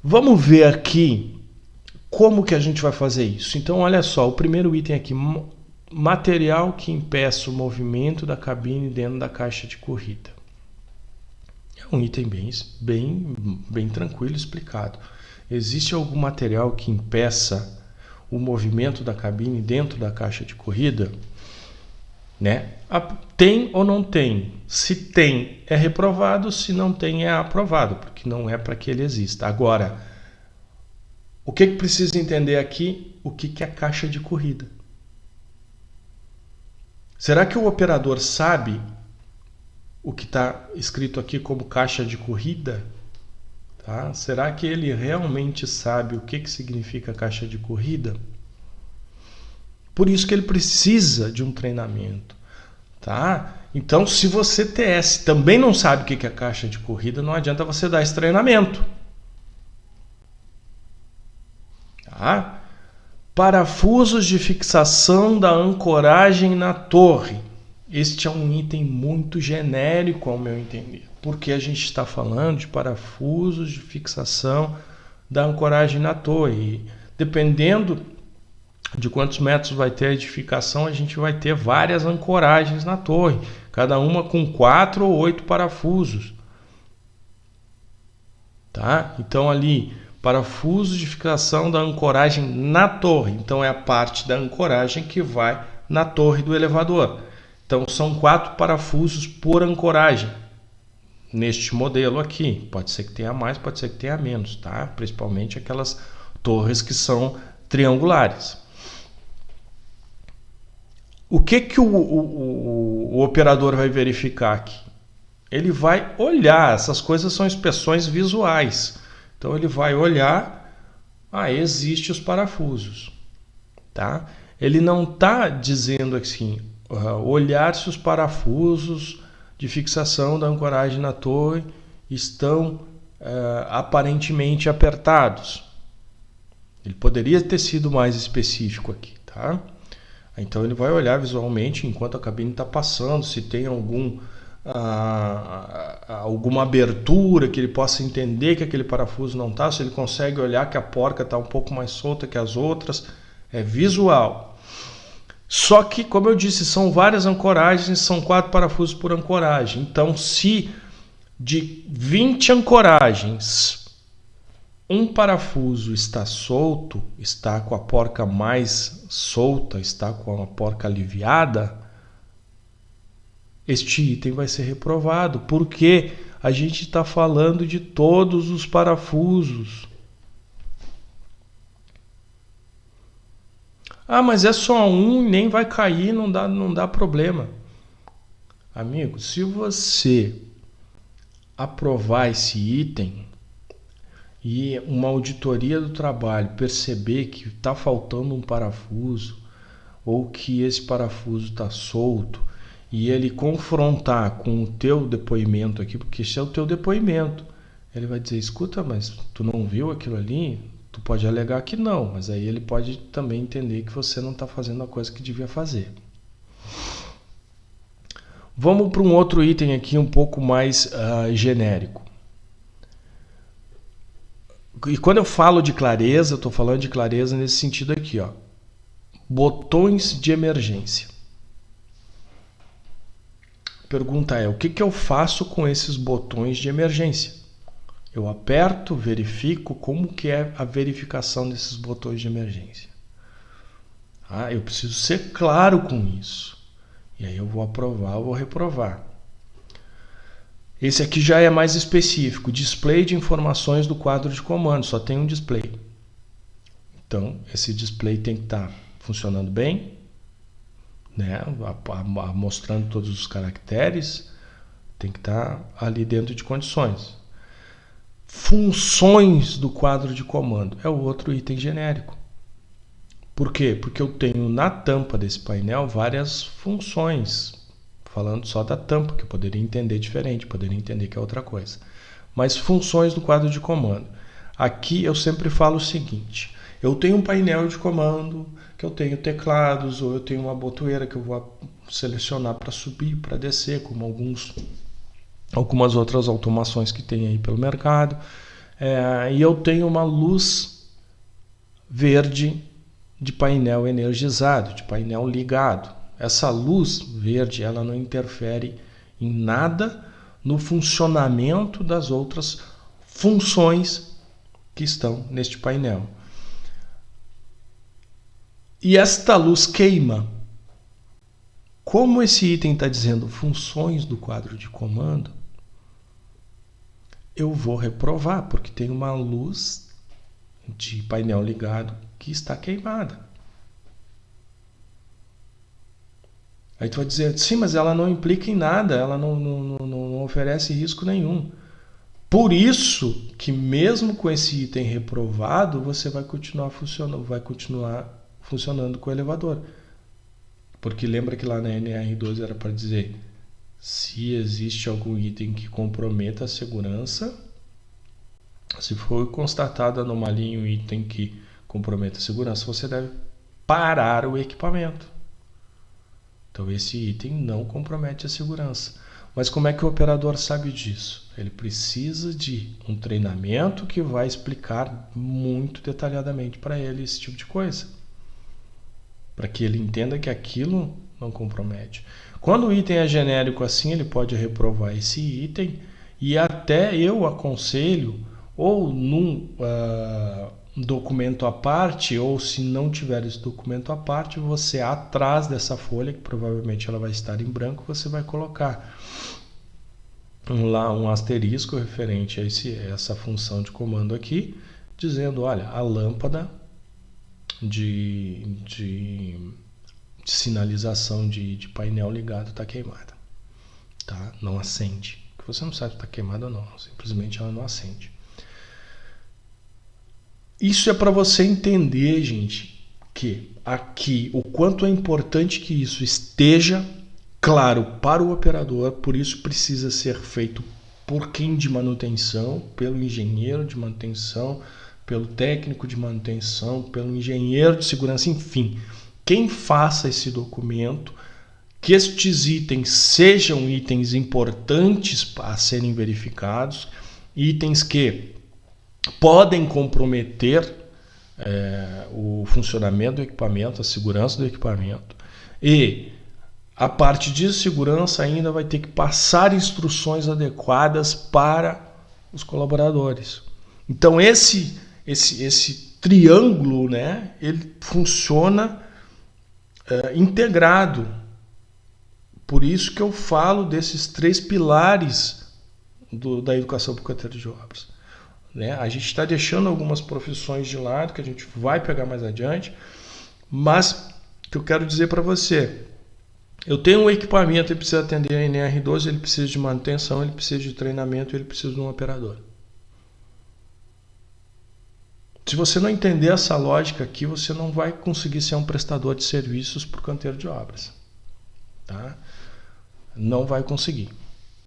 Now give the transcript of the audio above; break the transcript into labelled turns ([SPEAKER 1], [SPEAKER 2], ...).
[SPEAKER 1] Vamos ver aqui como que a gente vai fazer isso. Então, olha só, o primeiro item aqui, material que impeça o movimento da cabine dentro da caixa de corrida. É um item bem tranquilo explicado. Existe algum material que impeça o movimento da cabine dentro da caixa de corrida? Né? Tem ou não tem? Se tem, é reprovado. Se não tem, é aprovado, porque não é para que ele exista. Agora, o que precisa entender aqui? O que é caixa de corrida? Será que o operador sabe o que está escrito aqui como caixa de corrida? Tá? Será que ele realmente sabe o que significa caixa de corrida? Por isso que ele precisa de um treinamento. Tá? Então, se você TS também não sabe o que é caixa de corrida, não adianta você dar esse treinamento. Tá? Parafusos de fixação da ancoragem na torre. Este é um item muito genérico, ao meu entender, porque a gente está falando de parafusos de fixação da ancoragem na torre. E, dependendo de quantos metros vai ter a edificação, a gente vai ter várias ancoragens na torre, cada uma com 4 ou 8 parafusos. Tá? Então ali, parafusos de fixação da ancoragem na torre. Então é a parte da ancoragem que vai na torre do elevador. Então são 4 parafusos por ancoragem. Neste modelo aqui, pode ser que tenha mais, pode ser que tenha menos, tá? Principalmente aquelas torres que são triangulares. O que o operador vai verificar aqui? Ele vai olhar, essas coisas são inspeções visuais. Então ele vai olhar, existem os parafusos. Tá? Ele não está dizendo assim, olhar se os parafusos de fixação da ancoragem na torre estão aparentemente apertados. Ele poderia ter sido mais específico aqui. Tá? Então ele vai olhar visualmente enquanto a cabine está passando, se tem alguma abertura que ele possa entender que aquele parafuso não está, se ele consegue olhar que a porca está um pouco mais solta que as outras, é visual. Só que, como eu disse, são várias ancoragens, são 4 parafusos por ancoragem. Então, se de 20 ancoragens, um parafuso está solto, está com a porca mais solta, está com a porca aliviada, este item vai ser reprovado, porque a gente está falando de todos os parafusos. Mas é só um e nem vai cair, não dá problema. Amigo, se você aprovar esse item e uma auditoria do trabalho perceber que está faltando um parafuso ou que esse parafuso está solto e ele confrontar com o teu depoimento aqui, porque esse é o teu depoimento, ele vai dizer, escuta, mas tu não viu aquilo ali? Tu pode alegar que não, mas aí ele pode também entender que você não está fazendo a coisa que devia fazer. Vamos para um outro item aqui um pouco mais genérico. E quando eu falo de clareza, eu estou falando de clareza nesse sentido aqui, ó. Botões de emergência. Pergunta é, o que eu faço com esses botões de emergência? Eu aperto, verifico, como que é a verificação desses botões de emergência? Eu preciso ser claro com isso. E aí eu vou aprovar ou vou reprovar. Esse aqui já é mais específico, display de informações do quadro de comando, só tem um display. Então, esse display tem que estar funcionando bem, né? Mostrando todos os caracteres, tem que estar ali dentro de condições. Funções do quadro de comando é o outro item genérico. Por quê? Porque eu tenho na tampa desse painel várias funções, falando só da tampa, que eu poderia entender diferente, poderia entender que é outra coisa. Mas funções do quadro de comando. Aqui eu sempre falo o seguinte, eu tenho um painel de comando, que eu tenho teclados, ou eu tenho uma botoeira que eu vou selecionar para subir, para descer, como algumas outras automações que tem aí pelo mercado. e eu tenho uma luz verde de painel energizado, de painel ligado. Essa luz verde, ela não interfere em nada no funcionamento das outras funções que estão neste painel. E esta luz queima. Como esse item está dizendo funções do quadro de comando, eu vou reprovar, porque tem uma luz de painel ligado que está queimada. Aí tu vai dizer, sim, mas ela não implica em nada, ela não oferece risco nenhum. Por isso que mesmo com esse item reprovado, você vai continuar funcionando com o elevador. Porque lembra que lá na NR2 era para dizer se existe algum item que comprometa a segurança, se for constatada anomalia em um item que comprometa a segurança, você deve parar o equipamento. Então esse item não compromete a segurança. Mas como é que o operador sabe disso? Ele precisa de um treinamento que vai explicar muito detalhadamente para ele esse tipo de coisa, para que ele entenda que aquilo não compromete. Quando o item é genérico assim, ele pode reprovar esse item, e até eu aconselho, ou num documento à parte, ou se não tiver esse documento à parte, você atrás dessa folha, que provavelmente ela vai estar em branco, você vai colocar lá um asterisco referente a essa função de comando aqui, dizendo, olha, a lâmpada de sinalização de painel ligado está queimada, tá? Não acende. Você não sabe se está queimada ou não, simplesmente ela não acende. Isso é para você entender, gente, que aqui o quanto é importante que isso esteja claro para o operador, por isso precisa ser feito por quem de manutenção, pelo engenheiro de manutenção, pelo técnico de manutenção, pelo engenheiro de segurança, enfim, quem faça esse documento, que estes itens sejam itens importantes a serem verificados, itens que podem comprometer o funcionamento do equipamento, a segurança do equipamento, e a parte de segurança ainda vai ter que passar instruções adequadas para os colaboradores. Então esse triângulo, né, ele funciona integrado. Por isso que eu falo desses 3 pilares da educação por canteiro de obras. Né? A gente está deixando algumas profissões de lado, que a gente vai pegar mais adiante, mas o que eu quero dizer para você, eu tenho um equipamento, ele precisa atender a NR12, ele precisa de manutenção, ele precisa de treinamento, ele precisa de um operador. Se você não entender essa lógica aqui, você não vai conseguir ser um prestador de serviços por canteiro de obras. Tá? Não vai conseguir.